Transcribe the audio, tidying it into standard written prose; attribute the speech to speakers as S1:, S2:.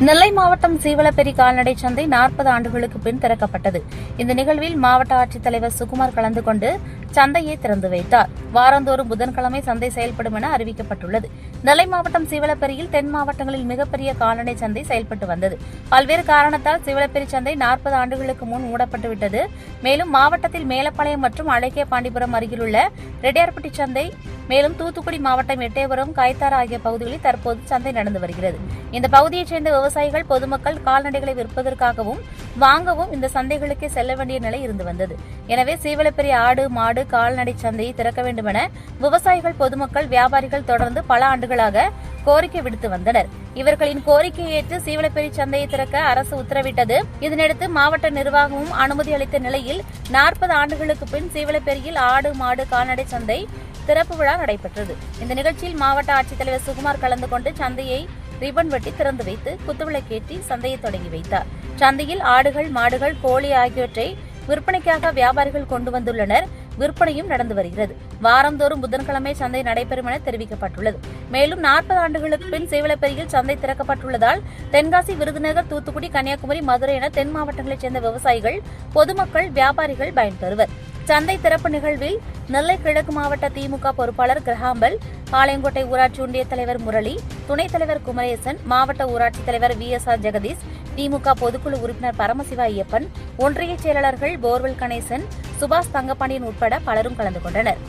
S1: நெல்லை மாவட்டம் சீவலப்பேரி கால்நடை சந்தை 40 ஆண்டுகளுக்கு பின் திறக்கப்பட்டது. இந்த நிகழ்வில் மாவட்ட ஆட்சித்தலைவர் சுகுமார் கலந்து கொண்டு சந்தையை திறந்து வைத்தார். வாரந்தோறும் புதன்கிழமை சந்தை செயல்படும் என அறிவிக்கப்பட்டுள்ளது. நெல்லை மாவட்டம் சீவலப்பேரியில் தென் மாவட்டங்களில் மிகப்பெரிய கால்நடை சந்தை செயல்பட்டு வந்தது. பல்வேறு காரணத்தால் சீவலப்பேரி சந்தை 40 ஆண்டுகளுக்கு முன் மூடப்பட்டுவிட்டது. மேலும் மாவட்டத்தில் மேலப்பாளையம் மற்றும் அழகிய பாண்டிபுரம் அருகிலுள்ள ரெட்டியார்பட்டி சந்தை, மேலும் தூத்துக்குடி மாவட்டம் எட்டயபுரம், கைத்தாறு ஆகிய பகுதிகளில் தற்போது சந்தை நடந்து வருகிறது. இந்த பகுதியைச் சேர்ந்த விவசாயிகள், பொதுமக்கள் கால்நடைகளை விற்பதற்காகவும் வாங்கவும் இந்த சந்தைகளுக்கே செல்ல வேண்டிய நிலை இருந்து வந்தது. எனவே சீவலப்பேரி ஆடு, மாடு, கால்நடை சந்தையை திறக்க வேண்டும் என விவசாயிகள், பொதுமக்கள், வியாபாரிகள் தொடர்ந்து பல ஆண்டுகளாக கோரிக்கை விடுத்து வந்தனர். இவர்களின் கோரிக்கையை ஏற்று சீவலப்பேரி சந்தையை திறக்க அரசு உத்தரவிட்டது. இதனையடுத்து மாவட்ட நிர்வாகமும் அனுமதி அளித்த நிலையில் 40 ஆண்டுகளுக்கு பின் சீவலப்பேரியில் ஆடு, மாடு, கால்நடை சந்தை திறப்பு விழா நடைபெற்றது. இந்த நிகழ்ச்சியில் மாவட்ட ஆட்சித்தலைவர் சுகுமார் கலந்து கொண்டு சந்தையை ரிப்பன் வெட்டி திறந்து வைத்து குத்துவிளக்கேற்றி சந்தையை தொடங்கி வைத்தார். சந்தையில் ஆடுகள், மாடுகள், கோழி ஆகியவற்றை விற்பனைக்காக வியாபாரிகள் கொண்டு வந்துள்ளனர். விற்பனையும் நடந்து வருகிறது. வாரந்தோறும் புதன்கிழமை சந்தை நடைபெறும் என தெரிவிக்கப்பட்டுள்ளது. மேலும் 40 ஆண்டுகளுக்கு பின் சீவலப்பேரியில் சந்தை திறக்கப்பட்டுள்ளதால் தென்காசி, விருதுநகர், தூத்துக்குடி, கன்னியாகுமரி, மதுரை என தென் மாவட்டங்களைச் சேர்ந்த விவசாயிகள், பொதுமக்கள், வியாபாரிகள் பயன்பெறுவர். சந்தை திறப்பு நிகழ்வில் நெல்லை கிழக்கு மாவட்ட திமுக பொறுப்பாளர் கிரஹாம்பல், பாளையங்கோட்டை ஊராட்சி ஒன்றிய தலைவர் முரளி, துணைத் தலைவர் குமரேசன், மாவட்ட ஊராட்சி தலைவர் VSR ஜெகதீஷ், திமுக பொதுக்குழு உறுப்பினர் பரமசிவா ஐயப்பன், ஒன்றிய செயலாளர்கள் போர்வெல் கணேசன், சுபாஷ் தங்கப்பாண்டியன் உட்பட பலரும் கலந்து கொண்டனர்.